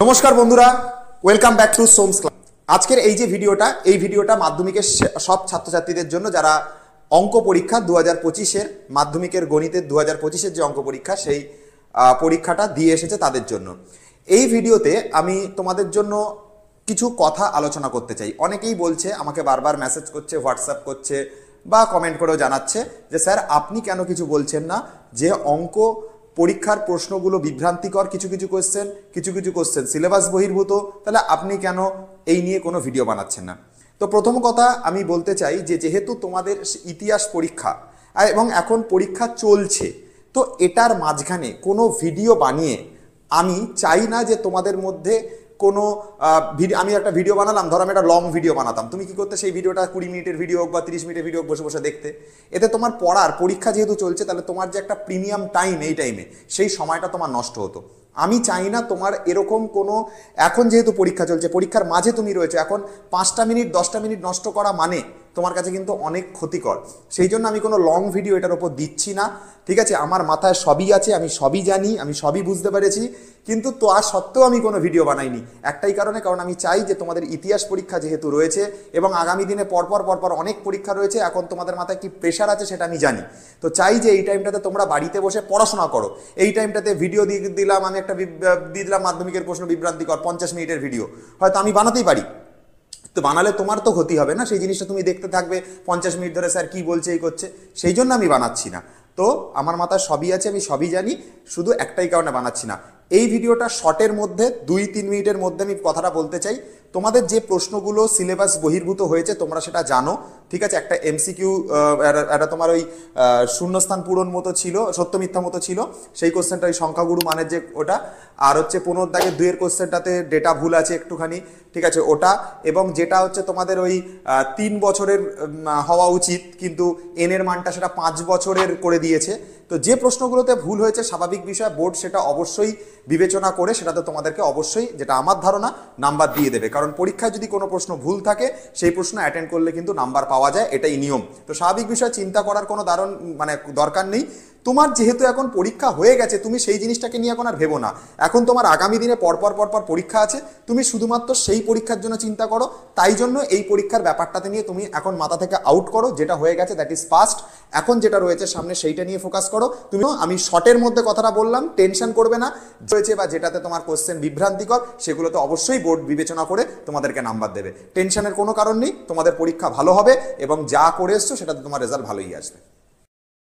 নমস্কার বন্ধুরা, welcome back to সোমস class. আজকের এই যে ভিডিওটা মাধ্যমিকের সব ছাত্রছাত্রীদের জন্য যারা অঙ্ক পরীক্ষা 2025-এর মাধ্যমিকের গণিতের 2025-এর যে অঙ্ক পরীক্ষা সেই পরীক্ষাটা দিয়ে এসেছে তাদের জন্য। এই ভিডিওতে আমি তোমাদের জন্য কিছু কথা আলোচনা করতে চাই। অনেকেই বলছে, আমাকে বারবার মেসেজ করছে, হোয়াটসঅ্যাপ করছে বা কমেন্ট করেও জানাচ্ছে যে স্যার আপনি কেন কিছু বলছেন না, যে অঙ্ক পরীক্ষার প্রশ্নগুলো বিভ্রান্তিকর, কিছু কিছু কোশ্চেন সিলেবাস বহির্ভূত, তাহলে আপনি কেন এই নিয়ে কোনো ভিডিও বানাচ্ছেন না। তো প্রথম কথা আমি বলতে চাই যে যেহেতু তোমাদের ইতিহাস পরীক্ষা এবং এখন পরীক্ষা চলছে, তো এটার মাঝখানে কোনো ভিডিও বানিয়ে আমি চাই না যে তোমাদের মধ্যে কোনো আমি একটা ভিডিও বানালাম, ধরো আমি একটা লং ভিডিও বানাতাম, তুমি কি করতে সেই ভিডিওটা 20 মিনিটের ভিডিও হোক বা 30 মিনিটের ভিডিও বসে বসে দেখতে। এতে তোমার পরীক্ষা যেহেতু চলছে, তাহলে তোমার যে একটা প্রিমিয়াম টাইম, এই টাইমে সেই সময়টা তোমার নষ্ট হতো। আমি চাই না তোমার এরকম কোনো, এখন যেহেতু পরীক্ষা চলছে, পরীক্ষার মাঝে তুমি রয়েছে, এখন 5টা মিনিট 10টা মিনিট নষ্ট করা মানে তোমার কাছে কিন্তু অনেক ক্ষতিকর। সেই জন্য আমি কোনো লং ভিডিও এটার ওপর দিচ্ছি না, ঠিক আছে। আমার মাথায় সবই আছে, আমি সবই জানি, আমি সবই বুঝতে পেরেছি, কিন্তু আর সত্ত্বেও আমি কোনো ভিডিও বানাইনি একটাই কারণে, কারণ আমি চাই যে তোমাদের ইতিহাস পরীক্ষা যেহেতু রয়েছে এবং আগামী দিনে পরপর অনেক পরীক্ষা রয়েছে, এখন তোমাদের মাথায় কি প্রেশার আছে সেটা আমি জানি। তো চাই যে এই টাইমটাতে তোমরা বাড়িতে বসে পড়াশোনা করো। এই টাইমটাতে ভিডিও দিয়ে দিলাম, আমি একটা দিয়ে দিলাম মাধ্যমিকের প্রশ্ন বিভ্রান্তিকর 50 মিনিটের ভিডিও, হয়তো আমি বানাতেই পারি, তো বানালে তোমার তো ক্ষতি হবে না, সেই জিনিসটা তুমি দেখতে থাকবে 50 মিনিট ধরে স্যার কি বলছে এই করছে, সেই জন্য আমি বানাচ্ছি না। তো আমার মাথায় সবই আছে, আমি সবই জানি, শুধু একটাই কারণে বানাচ্ছি না। এই ভিডিওটা শর্টের মধ্যে 2-3 মিনিটের মধ্যে আমি কথাটা বলতে চাই। তোমাদের যে প্রশ্নগুলো সিলেবাস বহির্ভূত হয়েছে তোমরা সেটা জানো, ঠিক আছে। একটা এমসিকিউ, একটা তোমার ওই শূন্যস্থান পূরণ মতো ছিল, সত্য মিথ্যা মতো ছিল, সেই কোশ্চেনটা ওই সংখ্যাগুরু মানের যে ওটা, আর হচ্ছে 15 দাগের 2-এর কোশ্চেনটাতে ডেটা ভুল আছে একটুখানি, ঠিক আছে ওটা, এবং যেটা হচ্ছে তোমাদের ওই 3 বছরের হওয়া উচিত কিন্তু এনের মানটা সেটা 5 বছরের করে দিয়েছে। তো যে প্রশ্নগুলোতে ভুল হয়েছে স্বাভাবিক বিষয়, বোর্ড সেটা অবশ্যই বিবেচনা করে সেটাতে তোমাদেরকে অবশ্যই, যেটা আমার ধারণা, নাম্বার দিয়ে দেবে। কারণ পরীক্ষায় যদি কোনো প্রশ্ন ভুল থাকে সেই প্রশ্ন অ্যাটেন্ড করলে কিন্তু নাম্বার পাওয়া যায়, এটাই নিয়ম। তো স্বাভাবিক বিষয়, চিন্তা করার কোনো দরকার নেই। তোমার যেহেতু এখন পরীক্ষা হয়ে গেছে, তুমি সেই জিনিসটাকে নিয়ে এখন আর ভেবো না। এখন তোমার আগামী দিনে পরপর পরীক্ষা আছে, তুমি শুধুমাত্র সেই পরীক্ষার জন্য চিন্তা করো। তাই জন্য এই পরীক্ষার ব্যাপারটাতে নিয়ে তুমি এখন মাথা থেকে আউট করো, যেটা হয়ে গেছে দ্যাট ইজ পাস্ট। এখন যেটা রয়েছে সামনে সেইটা নিয়ে ফোকাস করো। তুমি, আমি শর্টের মধ্যে কথাটা বললাম, টেনশন করবে না রয়েছে বা যেটাতে তোমার কোশ্চেন বিভ্রান্তিকর, সেগুলোতে অবশ্যই বোর্ড বিবেচনা করে তোমাদেরকে নাম্বার দেবে। টেনশনের কোনো কারণ নেই, তোমাদের পরীক্ষা ভালো হবে এবং যা করে এসছো সেটাতে তোমার রেজাল্ট ভালোই আসবে।